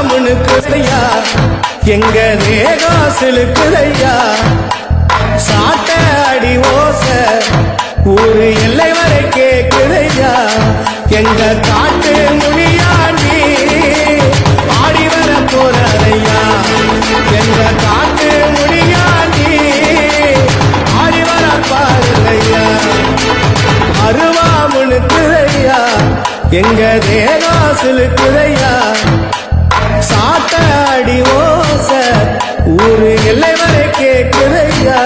முனுக்குதையா எங்க தேகம் சிலுக்குதையா சாட்ட அடி ஓச ஊரு எல்லை வரை கேக்குதையா எங்க காட்டு முனியாண்டி ஆடி வர போறையா எங்க காட்டு முனியாண்டி ஆடி வர பாருலையா அருவா முனுக்குதையா எங்க தேகம் சிலுக்குதையா சாட்ட அடி ஓச ஊரு எல்லை வரை கேக்குதையா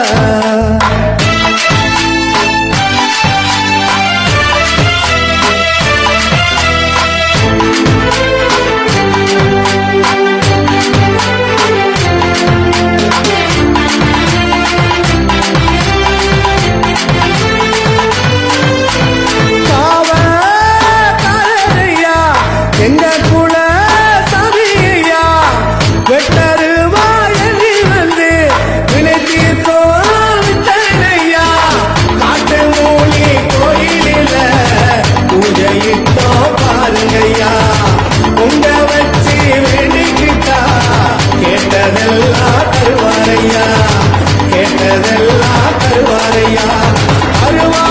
எங்க குல சபியா வெட்டருவா எண்ணி வந்து வினைத்தீர்த்தோ விட்டனையா காட்டு மூலி கோயிலில பூஜையிட்டோ பாருங்கய்யா உங்க வச்சு வேண்டிக்கிட்டா கேட்டதெல்லாம் தருவாரையா கேட்டதெல்லாம் தருவாரையா அருவா